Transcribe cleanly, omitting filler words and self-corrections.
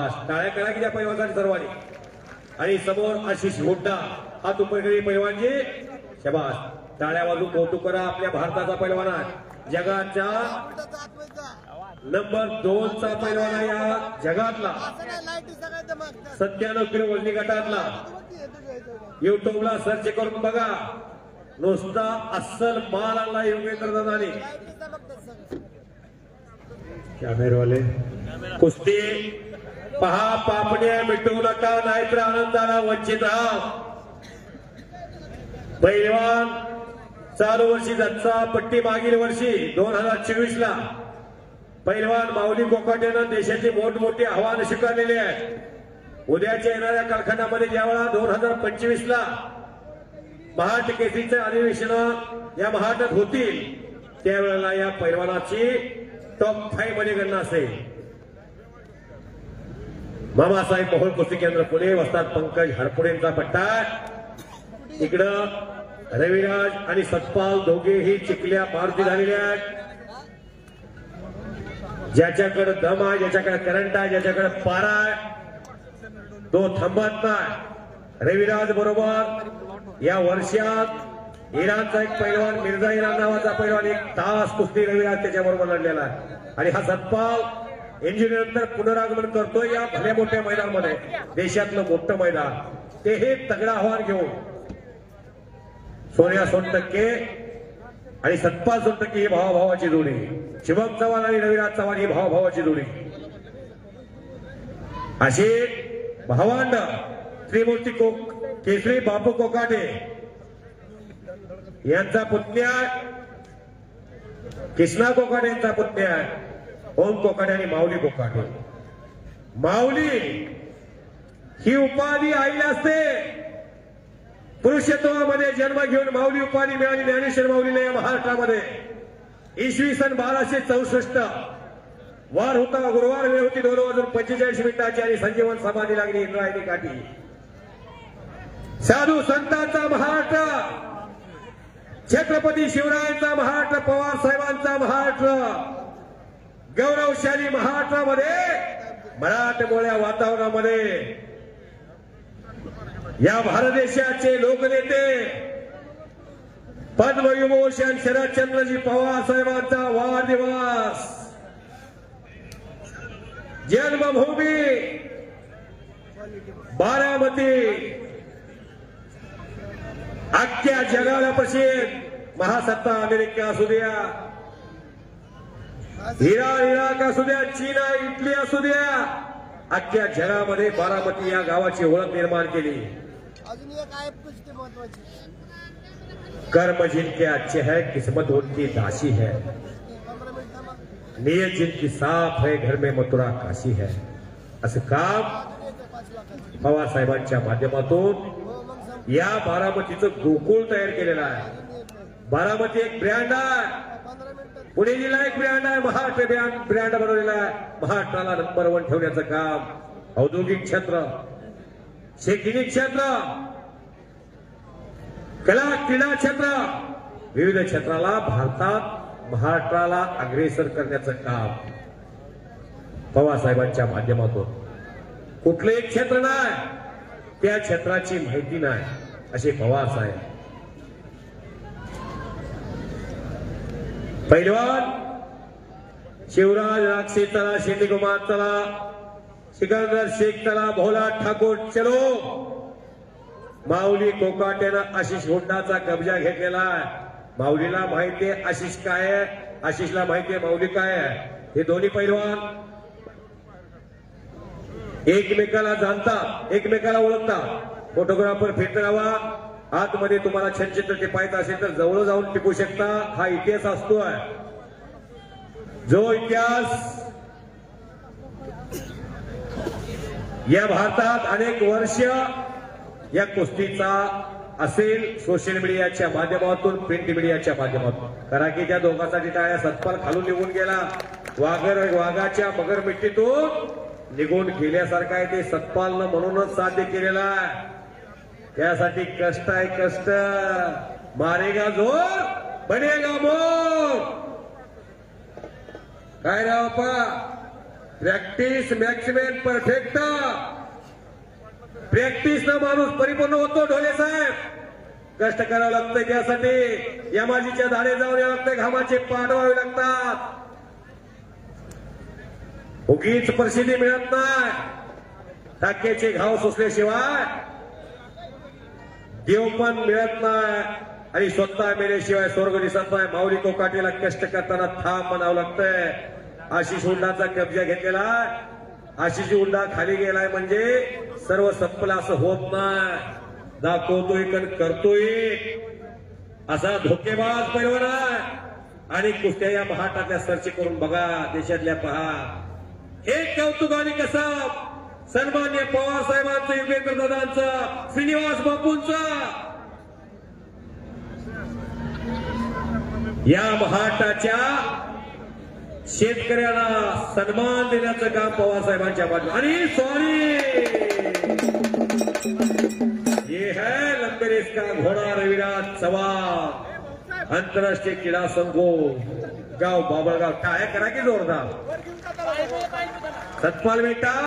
शाबास टाळ्या करा की त्या पैलवानांसाठी सर्वांनी आणि समोर आशिष हुड्डा हा तुपरकरी पैलवानजी शाबास टाळ्या वाजू कौतुक करा आपल्या भारताचा पैलवान आहे जगाच्या नंबर 2 चा पैलवान आहे या जगातला 97 किलो वजनी गटातला युट्यूबला सर्च करून बघा नुसता अस्सल माल आणला योगेंद्र दादानी कॅमेरावाले कुस्ती पहा पापण्या मिटवू नका नाहीतर आनंदाला वंचित राहा पैलवान चालू वर्षी जातचा पट्टी मागील वर्षी 2024 ला पैलवान माऊली कोकाटेनं देशाची मोठमोठी आव्हानं स्वीकारलेली आहेत उद्याच्या येणाऱ्या कालखंडामध्ये ज्यावेळा 2025 ला महाट केसरीचे अधिवेशन या महाटात होतील त्यावेळेला या पैलवानाची टॉप 5 मध्ये गणना असेल मामासाहेब मोहोळ कुस्ती केंद्र पुणे वस्ताद पंकज हरपुडेंचा पट्टा इकडं रविराज आणि सतपाल दोघेही चिखल्या मारुती झालेले आहेत ज्याच्याकडे दम आहे ज्याच्याकडे करंट आहे ज्याच्याकडे पारा आहे तो थांबत नाही रविराज बरोबर या वर्षात इराणचा एक पैलवान मिर्झा इराण नावाचा पैलवान 1 तास कुस्ती रविराज त्याच्याबरोबर लढलेला आहे आणि हा सतपाल इंजिनियर नंतर पुनरागमन करतोय या भल्या मोठ्या मैदानामध्ये देशातलं मोठं मैदान ते हे तगडा आव्हान घेऊन सोनिया सोनटक्के आणि सतपाल सोनटक्के ही भावाभावाची जोडी शिवम चव्हाण आणि रविराज चव्हाण ही भावाभावाची जोडी अशी भावांड त्रिमूर्ती केसरी बापू कोकाटे यांचा पुतण्या कृष्णा कोकाटे यांचा पुतण्या ओम कोकाटे आणि माऊली कोकाटे माऊली ही उपाधी आईला असते पुरुषत्वामध्ये जन्म घेऊन माऊली उपाधी मिळाली ज्ञानेश्वर माऊलीला या महाराष्ट्रामध्ये इसवी सन 1264 वार होता गुरुवार वेळ होती 2:45 आणि संजीवन समाधी लागली इंद्रायणी काठी साधू संतांचा महाराष्ट्र छत्रपती शिवरायांचा महाराष्ट्र पवार साहेबांचा महाराष्ट्र गौरवशाली महाराष्ट्रामध्ये मराठमोळ्या वातावरणामध्ये या भारत देशाचे लोकनेते पद्मविभूषण शरदचंद्रजी पवार साहेबांचा वाढदिवस जन्मभूमी बारामती अख्ख्या जगाला प्रसिद्ध महासत्ता अमेरिका असू द्या इराक असू द्या चीन इटली असू द्या अख्ख्या जगामध्ये बारामती या गावाची ओळख निर्माण केली अजून एक आहे पुष्टी महत्वाची कर्म जिनके अच्छे है किस्मत उनकी दासी है नियत जिनकी साफ है घर में मथुरा काशी है असं काम पवार साहेबांच्या माध्यमातून या बारामतीचं गोकुळ तयार केलेलं आहे बारामती एक ब्रँड आहे पुणे जिल्हा एक ब्रँड आहे महाराष्ट्र ब्रँड बनवलेला आहे महाराष्ट्राला नंबर 1 ठेवण्याचं काम औद्योगिक क्षेत्र शैक्षणिक क्षेत्र कला क्रीडा क्षेत्र विविध क्षेत्राला भारतात महाराष्ट्राला अग्रेसर करण्याचं काम पवार साहेबांच्या माध्यमातून कुठलंही क्षेत्र नाही त्या क्षेत्राची माहिती नाही असे पवार साहेब पैलवान शिवराज राक्षी चला शिंदेकुमार चला सिकंदर शेख चला भोला ठाकूर चलो माऊली कोकाटेनं आशिष हुड्डाचा कब्जा घेतलेला आहे माऊलीला माहितीये आशिष काय आहे आशिषला माहितीये माऊली काय आहे हे दोन्ही पैलवान एकमेकाला जाणतात एकमेकाला ओळखतात फोटोग्राफर फिट राहावा आतमध्ये तुम्हाला छानचित्र टिपायचं असेल तर जवळ जाऊन टिपू शकता हा इतिहास असतोय जो इतिहास या भारतात अनेक वर्ष या कुस्तीचा असेल सोशल मीडियाच्या माध्यमातून प्रिंट मीडियाच्या माध्यमातून कारण की त्या दोघांसाठी टाळ्या सतपाल खालून निघून गेला वाघाच्या मगर मिट्टीतून निघून गेल्यासारखं आहे ते सतपालनं म्हणूनच साध्य केलेलं आहे त्यासाठी कष्ट आहे कष्ट मारेगा जोर बनेगा मोर काय रे बाप्पा प्रॅक्टिस मॅक्सिमम परफेक्ट. प्रॅक्टिस न माणूस परिपूर्ण होतो. ढोले साहेब कष्ट करावं लागतं त्यासाठी. यमाजीच्या धाडे जाऊन यावं लागतं. घामाचे पाठ व्हावे लागतात. उगीच प्रसिद्धी मिळत नाही. टाक्याचे घाव सुचल्याशिवाय देव पण मिळत नाही आणि स्वतः मेल्याशिवाय स्वर्ग दिसत नाही. माऊली कोकाटेला कष्ट करताना थांब म्हणावं लागतंय. आशिष हुंडाचा कब्जा घेतलेला. आशिष हुंडा खाली गेलाय म्हणजे सर्व संपलं असं होत नाही. दाखवतोय करतोय असा धोकेबाज पैलवान आहे. आणि कुस्त्या या महाटातल्या सर्च करून बघा. देशातल्या पहा. एक कौतुक आणि कसं सन्मान्य पवार साहेबांचं, युगेंद्र दादांचं, श्रीनिवास बापूंचं या महाटाच्या शेतकऱ्याला सन्मान देण्याचं काम पवार साहेबांच्या बाजू. आणि सॉरी ये है लंबे रेस का घोडा रविराज चव्हाण, आंतरराष्ट्रीय क्रीडा संघो गाव बाबळगाव. टाळ्या करा की जोरदार. सतपाल बेटा